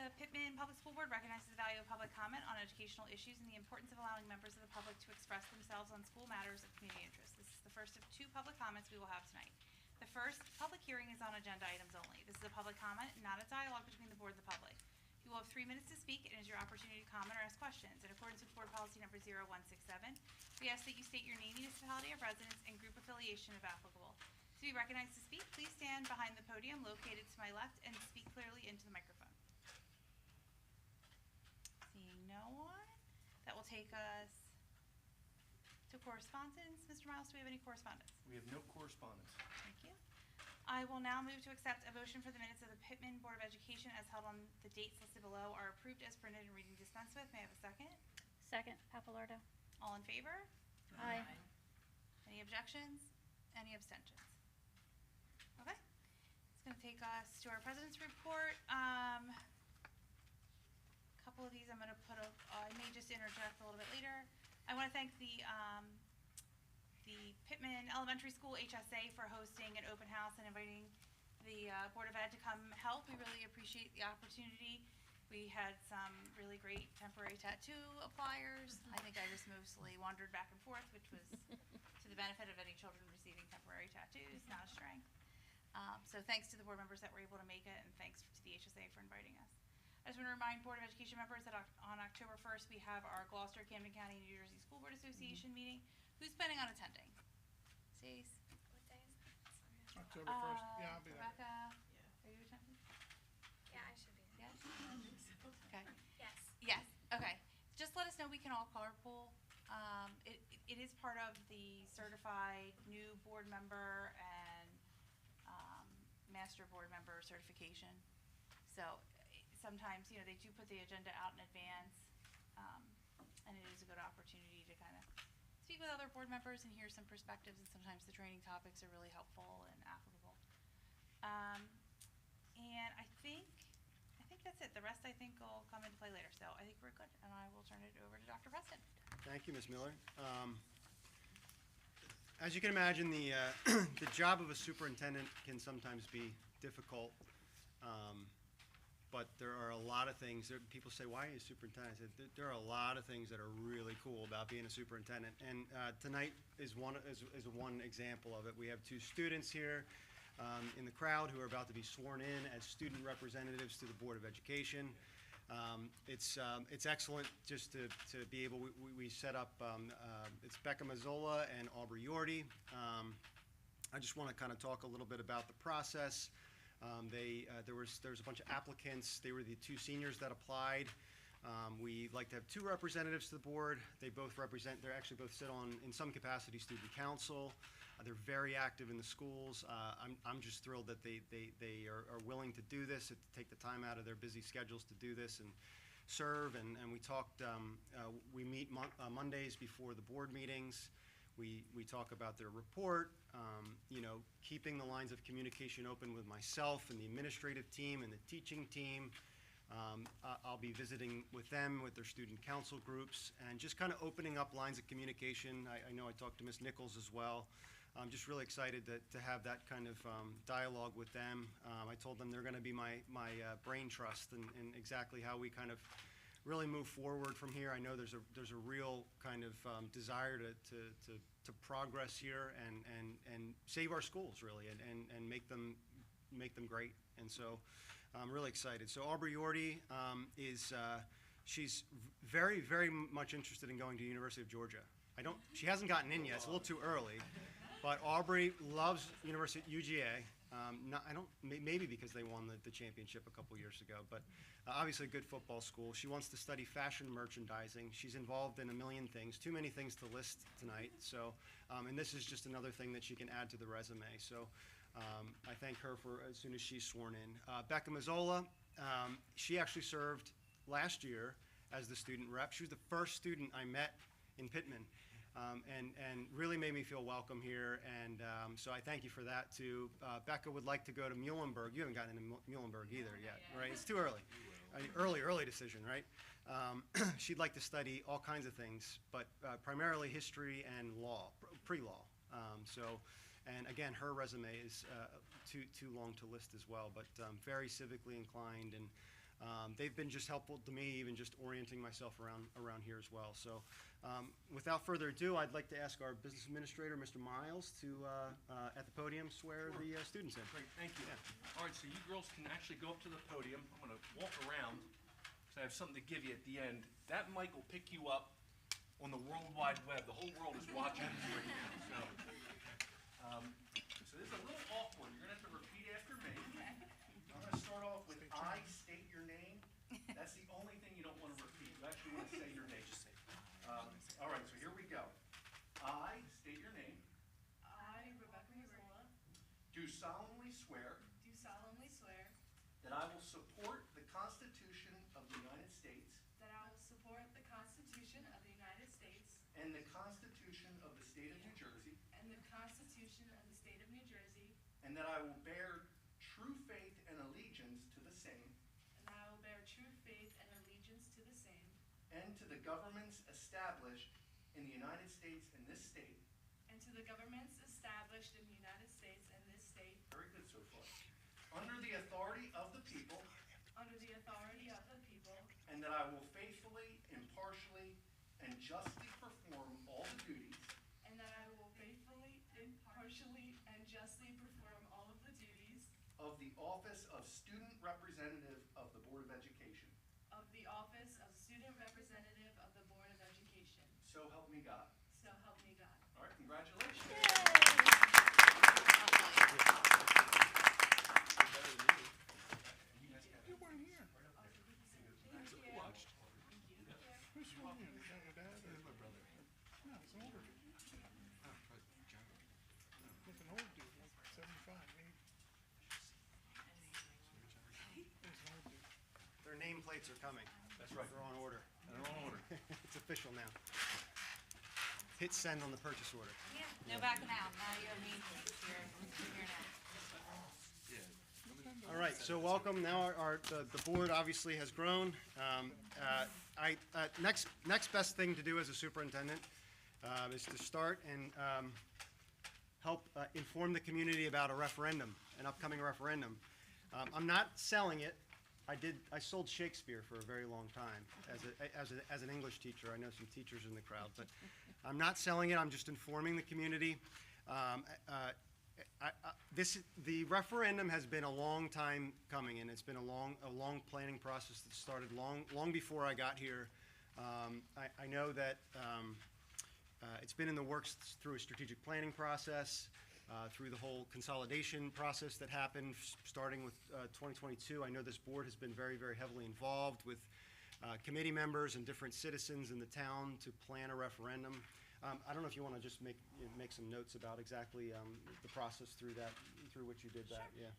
The Pitman Public School Board recognizes the value of public comment on educational issues and the importance of allowing members of the public to express themselves on school matters of community interest. This is the first of 2 public comments we will have tonight. The first public hearing is on agenda items only. This is a public comment, not a dialogue between the board and the public. You will have 3 minutes to speak, and it is your opportunity to comment or ask questions. In accordance with board policy number 0167, we ask that you state your name, municipality of residence, and group affiliation if applicable. To be recognized to speak, please stand behind the podium located to my left and speak clearly into the microphone. Seeing no one, that will take us to correspondence. Mr. Miles, do we have any correspondence? We have no correspondence. Thank you. I will now move to accept a motion for the minutes of the Pitman Board of Education as held on the dates listed below are approved as printed and reading dispensed with. May I have a second? Second, Papalardo. All in favor? Aye. Any objections? Any abstentions? Okay. It's going to take us to our president's report. Couple of these I'm going to put, I may just interject a little bit later. I want to thank the Pitman Elementary School HSA for hosting an open house and inviting the Board of Ed to come help. We really appreciate the opportunity. We had some really great temporary tattoo appliers. I think I just mostly wandered back and forth, which was to the benefit of any children receiving temporary tattoos, not a strength. So thanks to the board members that were able to make it, and thanks to the HSA for inviting us. I just want to remind Board of Education members that on October 1st, we have our Gloucester, Camden County, New Jersey School Board Association meeting. Who's planning on attending? Stace? What day is that? October 1st. Yeah, I'll be there. Rebecca? Yeah. Are you attending? Yeah, I should be there. Yes? Okay. Yes. Yes, okay. Just let us know we can all carpool. It is part of the certified new board member and master board member certification. So sometimes, you know, they do put the agenda out in advance, and it is a good opportunity to kind of speak with other board members and hear some perspectives, and sometimes the training topics are really helpful and applicable. And I think that's it. The rest, I think, will come into play later. So I think we're good, and I will turn it over to Dr. Preston. Thank you, Ms. Miller. As you can imagine, the the job of a superintendent can sometimes be difficult, but there are a lot of things. People say, "Why are you a superintendent?" I said, there are a lot of things that are really cool about being a superintendent, and tonight is one example of it. We have 2 students here in the crowd who are about to be sworn in as student representatives to the Board of Education. It's excellent just to be able, we set up, it's Becca Mazzola and Aubrey Yorty. I just want to kind of talk a little bit about the process. There was a bunch of applicants. They were the 2 seniors that applied. We like to have 2 representatives to the board. They actually both sit on, in some capacity, student council. They're very active in the schools. I'm just thrilled that they are willing to do this, to take the time out of their busy schedules to do this and serve. And we talked, we meet Mondays before the board meetings. We talk about their report, you know, keeping the lines of communication open with myself and the administrative team and the teaching team. I'll be visiting with them, with their student council groups, and just kind of opening up lines of communication. I know I talked to Ms. Nichols as well. I'm just really excited to have that kind of dialogue with them. I told them they're going to be my brain trust in exactly how we kind of really move forward from here. I know there's a real kind of desire to progress here and save our schools, really, and make them great. And so I'm really excited. So Aubrey Yorty she's very, very much interested in going to the University of Georgia. She hasn't gotten in yet. It's a little too early. But Aubrey loves UGA. Maybe because they won the championship a couple years ago, but obviously a good football school. She wants to study fashion merchandising. She's involved in a million things, too many things to list tonight. So, and this is just another thing that she can add to the resume. So I thank her for as soon as she's sworn in. Becca Mazzola, she actually served last year as the student rep. She was the first student I met in Pitman. And really made me feel welcome here, and so I thank you for that too. Becca would like to go to Muhlenberg. You haven't gotten into Muhlenberg either yet, right? It's too early. Early decision, right? She'd like to study all kinds of things, but primarily history and law, pre-law. And again, her resume is too long to list as well, but very civically inclined, and They've been just helpful to me, even just orienting myself around here as well. So without further ado, I'd like to ask our business administrator, Mr. Miles, to, at the podium, swear the students in. Great, thank you. Yeah. All right, so you girls can actually go up to the podium. I'm going to walk around because I have something to give you at the end. That mic will pick you up on the World Wide Web. The whole world is watching this right now. So this is a little awkward. You're going to have to repeat after me. I'm going to start off with I state your name. That's the only thing you don't want to repeat. You actually want to say your name. All right, so here we go. I state your name. I, Rebecca Mazzola, Do solemnly swear do solemnly swear that I will support the Constitution of the United States that I will support the Constitution of the United States and the Constitution of the State of New Jersey, and the Constitution of the State of New Jersey, and that I will bear true faith and allegiance to the same and that I will bear true faith and allegiance to the same, and to the governments established in the United States and this state. and to the governments established in the United States and this state, Very good so far. Under the authority of the people, under the authority of the people, and that I will faithfully, impartially, and justly perform all the duties and that I will faithfully, impartially, and justly perform all of the duties of the office of Student Representative of the Board of Education. of the office of Student Representative of the Board of Education. So help me God. So help me God. All right, congratulations. You weren't here. Watched. Who's your name? Is that your dad? Or my brother? No, it's an older dude. It's an old dude, like 75, maybe. It's an old dude. Their nameplates are coming. That's right. They're on order. They're on order. It's official now. Hit send on the purchase order. Yeah, no backing out. Now you have me here now. All right, so welcome. Now the board obviously has grown. Next best thing to do as a superintendent is to start and help inform the community about a referendum, an upcoming referendum. I'm not selling it. I sold Shakespeare for a very long time as an English teacher. I know some teachers in the crowd, but I'm not selling it. I'm just informing the community. The referendum has been a long time coming, and it's been a long planning process that started long before I got here. I know that it's been in the works through a strategic planning process, through the whole consolidation process that happened starting with 2022. I know this board has been very, very heavily involved with committee members and different citizens in the town to plan a referendum. I don't know if you want to just make some notes about exactly the process through which you did that. Sure. Yeah.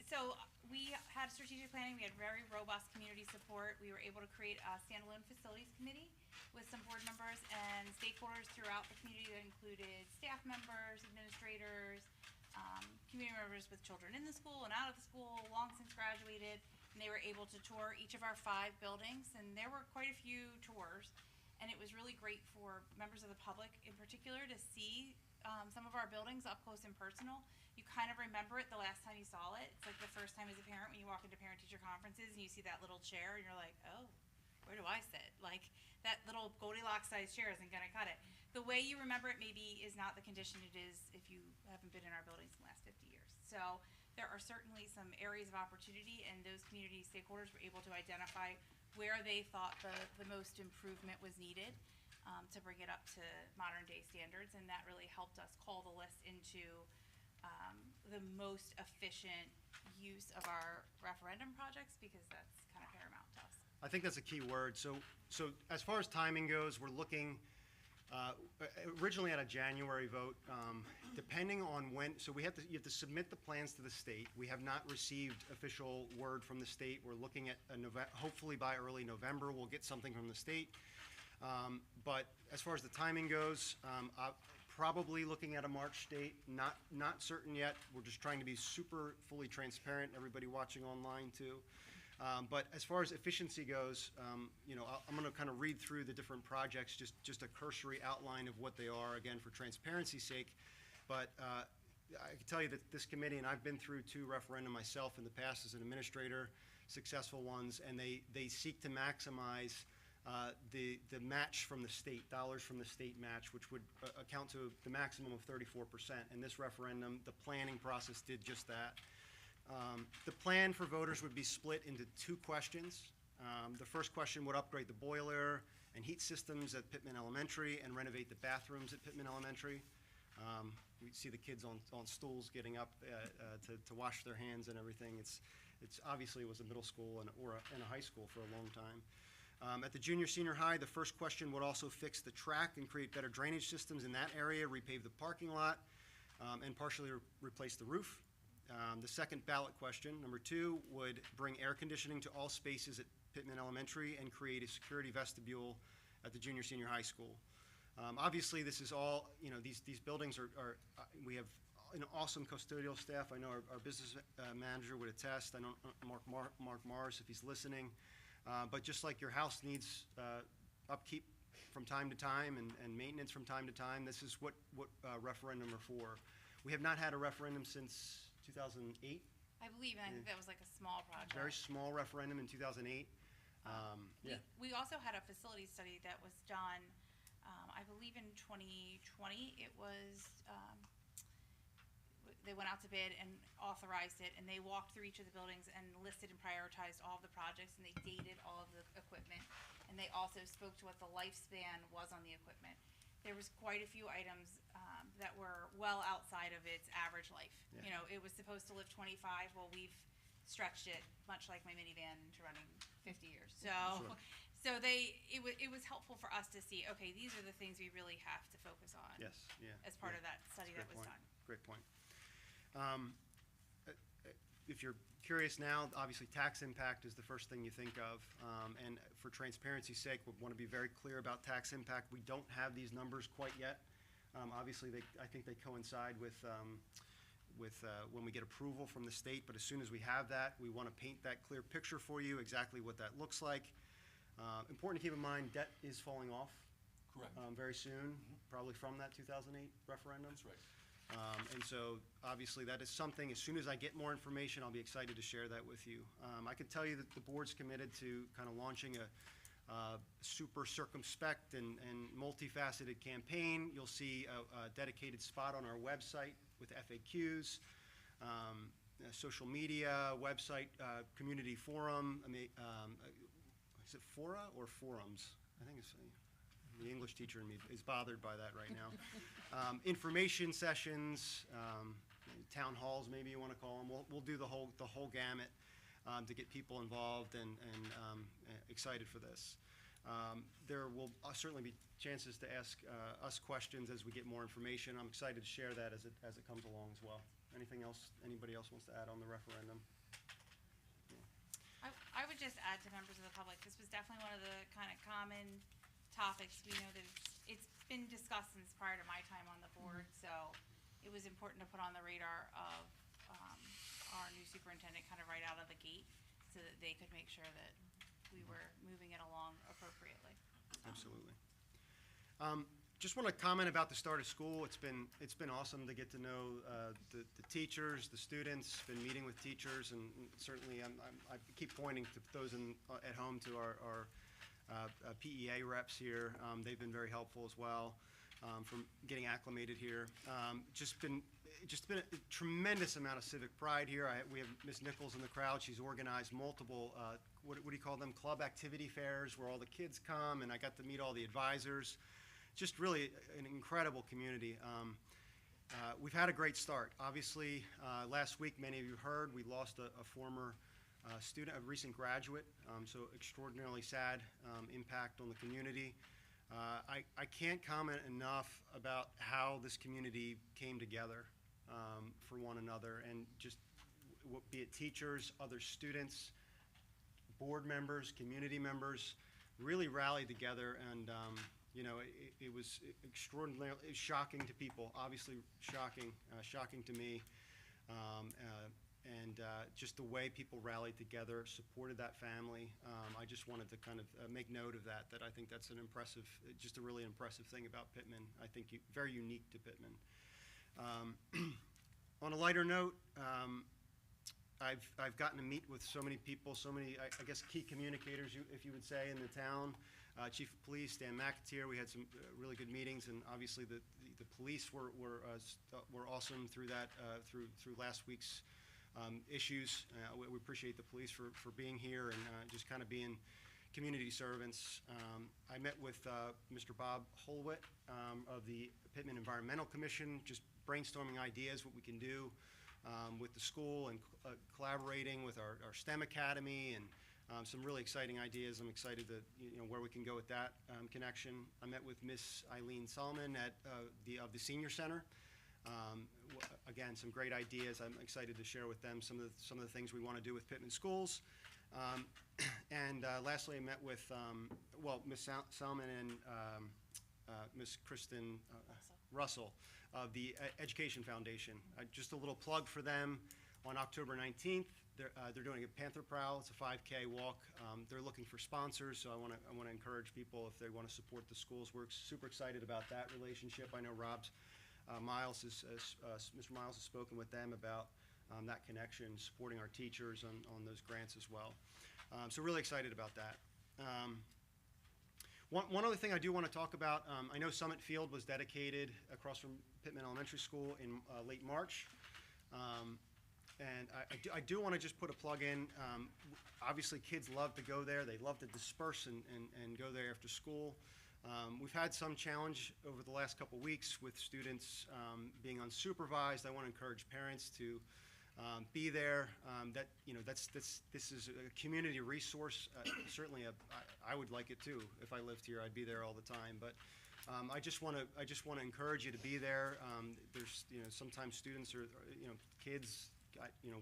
So we had strategic planning. We had very robust community support. We were able to create a standalone facilities committee with some board members and stakeholders throughout the community that included staff members, administrators, community members with children in the school and out of the school, long since graduated, and they were able to tour each of our 5 buildings, and there were quite a few tours. And it was really great for members of the public in particular to see some of our buildings up close and personal. You kind of remember it the last time you saw it. It's like the first time as a parent when you walk into parent-teacher conferences and you see that little chair and you're like, oh, where do I sit? Like, that little Goldilocks-sized chair isn't going to cut it. The way you remember it maybe is not the condition it is if you haven't been in our buildings in the last 50 years. So there are certainly some areas of opportunity, and those community stakeholders were able to identify where they thought the most improvement was needed to bring it up to modern day standards, and that really helped us call the list into the most efficient use of our referendum projects, because that's kind of paramount to us. I think that's a key word. So as far as timing goes, we're looking originally at a January vote, depending on when. So you have to submit the plans to the state. We have not received official word from the state. We're looking at hopefully by early November we'll get something from the state. But as far as the timing goes, probably looking at a March date. Not certain yet. We're just trying to be super fully transparent. Everybody watching online too. But as far as efficiency goes, I'm going to kind of read through the different projects, just a cursory outline of what they are, again, for transparency's sake. But I can tell you that this committee, and I've been through 2 referenda myself in the past as an administrator, successful ones, and they seek to maximize the match from the state, dollars from the state match, which would account to the maximum of 34%. In this referendum, the planning process did just that. The plan for voters would be split into two questions. The first question would upgrade the boiler and heat systems at Pitman Elementary and renovate the bathrooms at Pitman Elementary. We see the kids on stools getting up to wash their hands and everything. It's obviously it was a middle school and a high school for a long time. At the junior senior high, the first question would also fix the track and create better drainage systems in that area, repave the parking lot, and partially replace the roof. The second ballot question, number 2, would bring air conditioning to all spaces at Pitman Elementary and create a security vestibule at the junior senior high school. Obviously, this is all, these buildings are we have an awesome custodial staff. I know our business manager would attest. I know Mark Morris, if he's listening. But just like your house needs upkeep from time to time and maintenance from time to time, this is what referendum are for. We have not had a referendum since 2008. I believe, and I think that was like a small project. Very small referendum in 2008. Yeah. We also had a facility study that was done, I believe in 2020. It was, they went out to bid and authorized it, and they walked through each of the buildings and listed and prioritized all of the projects, and they dated all of the equipment, and they also spoke to what the lifespan was on the equipment. There was quite a few items that were well outside of its average life. Yeah. It was supposed to live 25. Well, we've stretched it, much like my minivan, into running 50 years. So, Sure. it was helpful for us to see. Okay, these are the things we really have to focus on. Yes. Yeah. As part yeah. of that study that Great was point. done. Great point. If you're curious now, obviously tax impact is the first thing you think of. And for transparency's sake, we want to be very clear about tax impact. We don't have these numbers quite yet. Obviously, I think they coincide with when we get approval from the state, but as soon as we have that, we want to paint that clear picture for you, exactly what that looks like. Important to keep in mind, debt is falling off. Correct. Very soon, probably from that 2008 referendum. That's right. And so, obviously, that is something, as soon as I get more information, I'll be excited to share that with you. I can tell you that the board's committed to kind of launching a super circumspect and multifaceted campaign. You'll see a dedicated spot on our website with FAQs, social media, website, community forum. Is it fora or forums? I think it's the English teacher in me is bothered by that right now. Information sessions, town halls, maybe you want to call them. We'll do the whole gamut to get people involved and excited for this. There will certainly be chances to ask us questions as we get more information. I'm excited to share that as it comes along as well. Anything else anybody else wants to add on the referendum? I would just add to members of the public, this was definitely one of the kind of common topics. We know that it's been discussed since prior to my time on the board, so it was important to put on the radar of our new superintendent kind of right out of the gate so that they could make sure that we were moving it along appropriately. Absolutely. Just want to comment about the start of school. It's been awesome to get to know the teachers, the students. Been meeting with teachers, and certainly I keep pointing to those at home to our PEA reps here. They've been very helpful as well from getting acclimated here. Just been a tremendous amount of civic pride here. We have Ms. Nichols in the crowd. She's organized multiple, what do you call them, club activity fairs where all the kids come, and I got to meet all the advisors. Just really an incredible community. We've had a great start. Obviously, last week, many of you heard, we lost a former student, a recent graduate, so extraordinarily sad impact on the community. I can't comment enough about how this community came together for one another, and just be it teachers, other students, board members, community members, really rallied together, and it was extraordinarily shocking to people, obviously shocking to me, and just the way people rallied together, supported that family. I just wanted to kind of make note of that I think that's just a really impressive thing about Pitman. I think very unique to Pitman. On a lighter note, I've gotten to meet with so many people, so many, I guess, key communicators, if you would say, in the town. Chief of Police, Stan McAteer, we had some really good meetings, and obviously the police were awesome through that, through last week's issues. We appreciate the police for being here and just kind of being community servants. I met with Mr. Bob Holwit of the Pitman Environmental Commission, just brainstorming ideas, what we can do with the school, and collaborating with our STEM Academy, and some really exciting ideas. I'm excited to, where we can go with that connection. I met with Miss Eileen Solomon at the Senior Center. Again, some great ideas. I'm excited to share with them some of the things we want to do with Pitman schools. And lastly, I met with Miss Salmon and Miss Kristen Russell of the Education Foundation. Just a little plug for them. On October 19th, they're doing a Panther Prowl. It's a 5K walk. They're looking for sponsors, so I want to encourage people if they want to support the schools. We're super excited about that relationship. I know Mr. Miles has spoken with them about that connection, supporting our teachers on those grants as well. So really excited about that. One other thing I do want to talk about, I know Summit Field was dedicated across from Pitman Elementary School in late March. And I do want to just put a plug in. Obviously, kids love to go there. They love to disperse and go there after school. We've had some challenge over the last couple weeks with students being unsupervised. I want to encourage parents to be there. This is a community resource. Certainly, I would like it too. If I lived here, I'd be there all the time. But I just want to encourage you to be there. There's sometimes students or kids,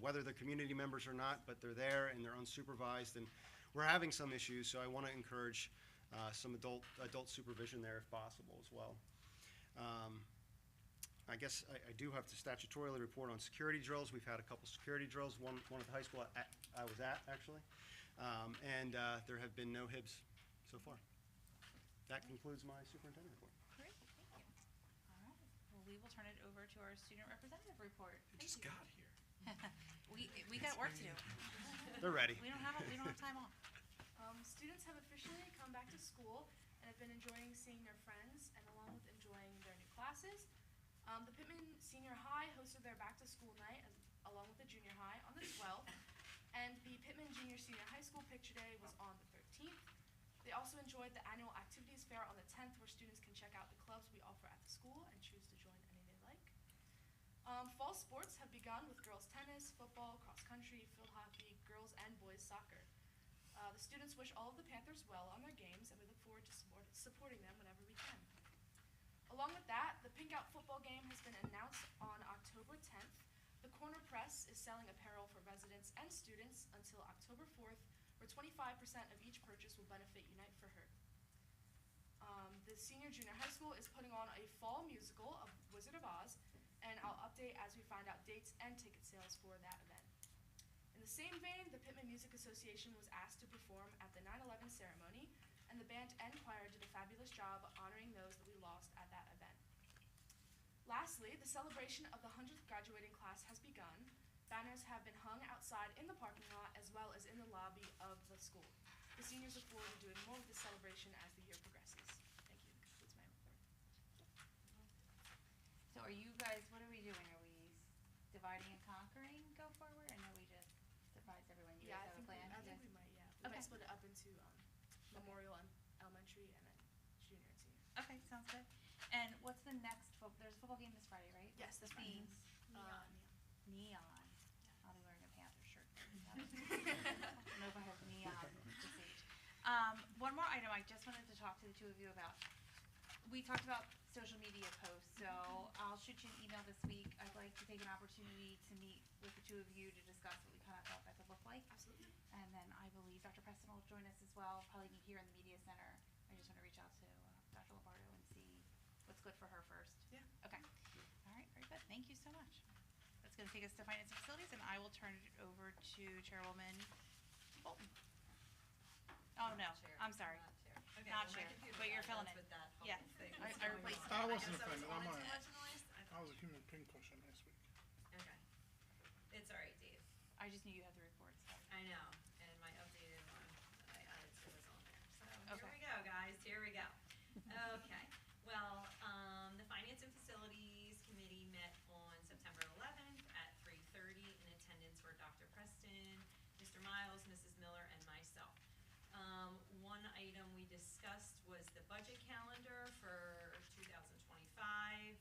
whether they're community members or not, but they're there and they're unsupervised, and we're having some issues. So I want to encourage some adult supervision there if possible as well. I guess I do have to statutorily report on security drills. We've had a couple security drills, one at the high school I was at, actually, and there have been no HIBs so far. That concludes my superintendent report. Great, thank you. All right, well, we will turn it over to our student representative report. We just got here. We got work to do. They're ready. We don't have time off. Students have officially come back to school and have been enjoying seeing their friends and along with enjoying their new classes. The Pitman Senior High hosted their back-to-school night along with the junior high on the 12th, and the Pitman Junior Senior High School Picture Day was on the 13th. They also enjoyed the annual activities fair on the 10th, where students can check out the clubs we offer at the school and choose to join any they like. Fall sports have begun with girls tennis, football, cross country, field hockey, girls and boys soccer. The students wish all of the Panthers well on their games, and we look forward to supporting them whenever we can. Along with that, the Pink Out football game has been announced on October 10th. The Corner Press is selling apparel for residents and students until October 4th, where 25% of each purchase will benefit Unite for Her. The Senior Junior High School is putting on a fall musical of Wizard of Oz, and I'll update as we find out dates and ticket sales for that event. In the same vein, the Pitman Music Association was asked to perform at the 9/11 ceremony, and the band and choir did a fabulous job honoring those that we lost at that event. Lastly, the celebration of the 100th graduating class has begun. Banners have been hung outside in the parking lot as well as in the lobby of the school. The seniors look forward to doing more of this celebration as the year progresses. Thank you. That concludes my report. So are you guys, what are we doing? Are we dividing and conquering go forward? I know we just surprised everyone. You guys have a plan? I think we might, yeah. We Okay. might split it up into Memorial and Elementary, and then Junior and Senior. Okay, sounds good. And what's the next, there's a football game this Friday, right? Yes, What's the this Friday. theme? Neon. I'll be wearing a Panther shirt. I don't know if I have neon this age. One more item I just wanted to talk to the two of you about. We talked about social media posts, so I'll shoot you an email this week. I'd like to take an opportunity to meet with the two of you to discuss what we kind of thought that could look like. Absolutely. And then I believe Dr. Preston will join us as well, probably meet here in the media center. I just want to reach out to Dr. Lombardo and see what's good for her first. Yeah. Okay. All right, very good. Thank you so much. That's going to take us to Finance and Facilities, and I will turn it over to Chairwoman Bolton. Oh, no, I'm sorry. Not chair, but you're filling in. Yes, I replaced. I wasn't So offended, it's I'm on all too right. much noise? I was a human pincushion last week. Okay. It's all right, Dave. I just knew you had the report, so. I know, and my updated one that I added to was on there. So here Okay. we go, guys, here we go. Okay, well, the Finance and Facilities Committee met on September 11th at 3:30. In attendance were Dr. Preston, Mr. Miles, Mrs. Miller, and myself. One item we discussed was the budget calendar for 2025.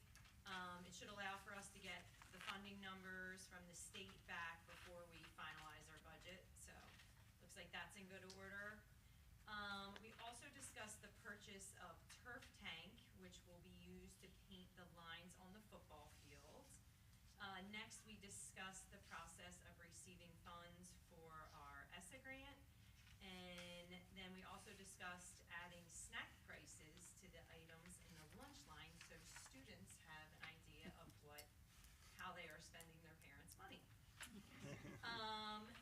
It should allow for us to get the funding numbers from the state back before we finalize our budget, so looks like that's in good order. We also discussed the purchase of turf tank, which will be used to paint the lines on the football field. Next, we discussed the process of receiving funds for our ESSA grant. And then we also discussed adding snack prices to the items in the lunch line so students have an idea of how they are spending their parents' money.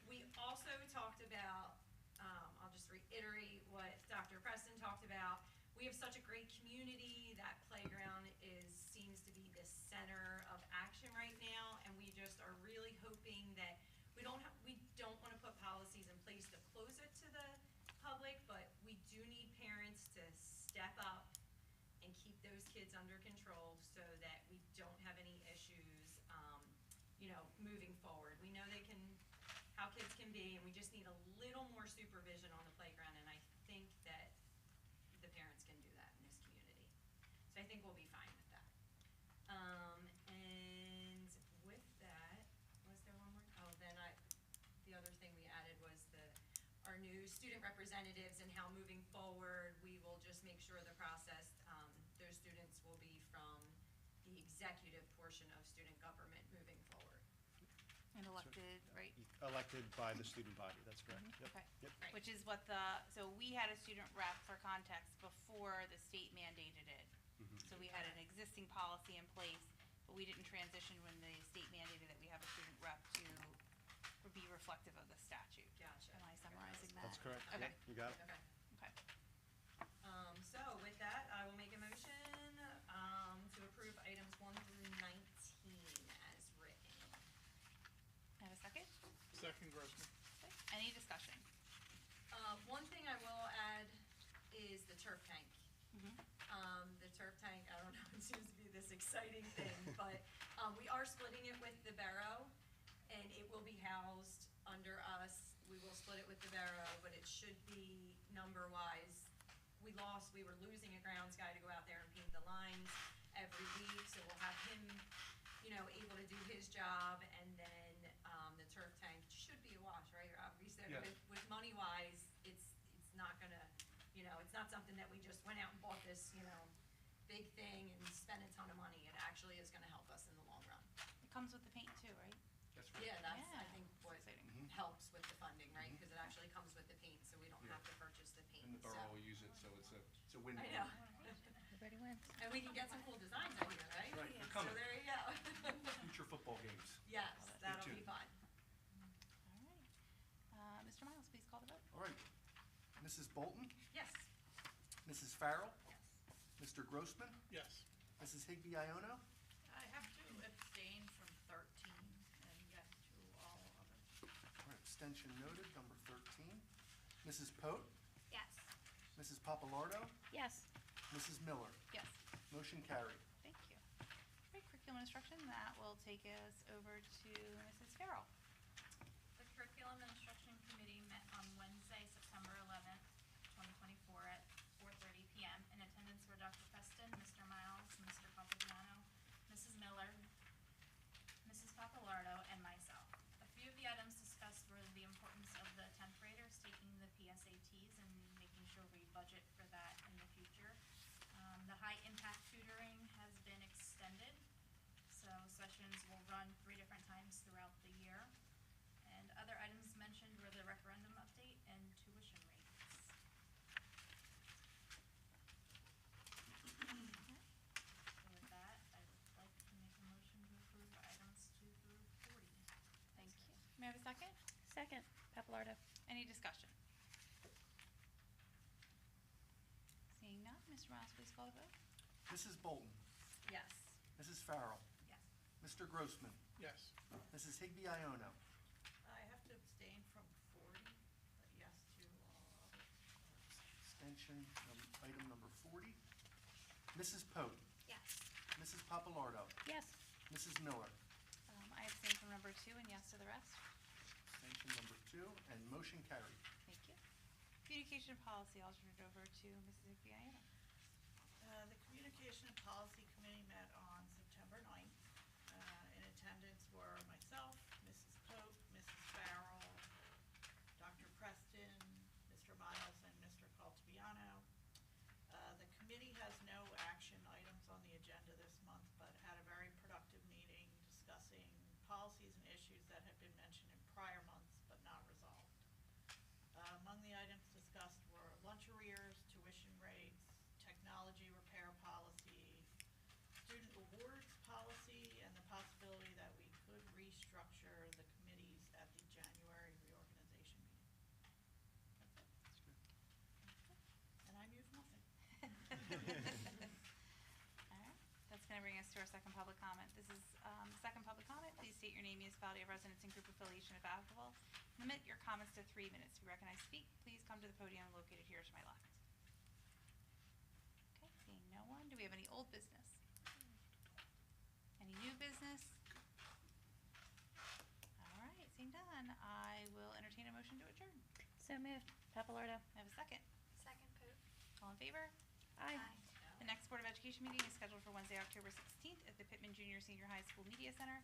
We also talked about, I'll just reiterate what Dr. Preston talked about. We have such a great community. That playground seems to be the center of action right now, and we just are really hoping that we don't want to put policies in place to close it to the public, but we do need parents to step up and keep those kids under control so that we don't have any issues, moving forward. We know how kids can be, and we just need a little more supervision on the playground, and I think that the parents can do that in this community. So I think we'll be fine with that. And with that, was there one more? Oh, then the other thing we added was our new student representatives, and how moving forward, we will just make sure the process, those students will be from the executive portion of student government moving forward. And elected, right? Elected by the student body, that's correct. Yep. Okay. Yep. Right. Which is so we had a student rep for context before the state mandated it. So we had an existing policy in place, but we didn't transition when the state mandated that we have a student rep to be reflective of the statute. Gotcha. Am I summarizing that? That's correct. Okay. Yep, you got it. Okay. Okay. So with that, I will make a motion, to approve items 1 through 19 as written. Have a second? Second, Grossman. Okay. Any discussion? One thing I will add is the turf tank. The turf tank, I don't know, it seems to be this exciting thing, but we are splitting it with the Barrow, and it will be housed under us. We will split it with the Barrow, but it should be number-wise. We were losing a grounds guy to go out there and paint the lines every week, so we'll have him, able to do his job, and then the turf tank should be a wash, right, Rob? We said Yes. with money-wise, it's not gonna, it's not something that we just went out and bought this, big thing and spent a ton of money. It actually is gonna help us in the long run. It comes with the paint too, right? That's right. Yeah, that's, I Yeah. think, what Exciting. helps with the funding, right? Because it actually comes with the paint, so we don't Yeah. have to purchase the paint. And the so- borough will use it, so it's a win-win. I know. Everybody wins. And we can get some cool designs out here, right? Right, they're So coming. there you go. Future football games. Yes, Love it. that'll Stay be tuned. fun. All right. Mr. Miles, please call the vote. All right. Mrs. Bolton, Yes. Mrs. Farrell, Mr. Grossman, Yes. Mrs. Higby Iono, I have to abstain from 13 and yes to all others. all right, abstention noted, number 13. Mrs. Pote, Yes. Mrs. Papalardo, Yes. Mrs. Miller. Yes. Motion carried. Thank you. Great curriculum instruction. That will take us over to Mrs. Farrell. The Curriculum Instruction Committee met on Wednesday, September 11th, 2024 at 4:30 p.m. In attendance were Dr. Preston, Mr. Miles, Mr. Papagiano, Mrs. Miller, Mrs. Papalardo, and myself. A few of the items discussed were the importance of the 10th graders taking the PSATs and making sure we budget for that in the future. The high-impact tutoring has been extended, so sessions will run 3 different times throughout the year. And other items mentioned were the referendum update and tuition rates. So with that, I would like to make a motion to approve items 2 through 40. Thank you. May I have a second? Second, Papalardo. Any discussion? Seeing none, Mr. Miles, please call the vote. Mrs. Bolton, Yes. Mrs. Farrell, Yes. Mr. Grossman, Yes. Mrs. Higby Iono, I have to abstain from 40, but yes to all others. Extension, item number 40. Mrs. Pope, Yes. Mrs. Papalardo, Yes. Mrs. Miller. I abstain from number 2 and yes to the rest. Extension number 2, and motion carried. Thank you. Communication policy, I'll turn it over to Mrs. Viana. The Communication and Policy Committee met on September 9th. In attendance were myself, Mrs. Pope, Mrs. Farrell, Dr. Preston, Mr. Miles, and Mr. Caltabiano. The committee has no action items on the agenda this month, but had a very productive meeting discussing policies and issues that had been mentioned in prior months but not resolved. Among the items discussed were lunch arrears, tuition rates, technology repair policy, student awards policy, and the possibility that we could restructure the committees at the January reorganization meeting. That's it. And I move nothing. All right, that's going to bring us to our second public comment. This is second public comment. Please state your name, municipality of residence, and group affiliation if applicable. Limit your comments to 3 minutes. To be recognized, speak. Please come to the podium located here to my left. Okay, seeing no one. Do we have any old business? Any new business? All right, seeing none, I will entertain a motion to adjourn. So moved. Papalardo. I have a second. Second Pope. All in favor? Aye. The next Board of Education meeting is scheduled for Wednesday, October 16th at the Pitman Junior Senior High School Media Center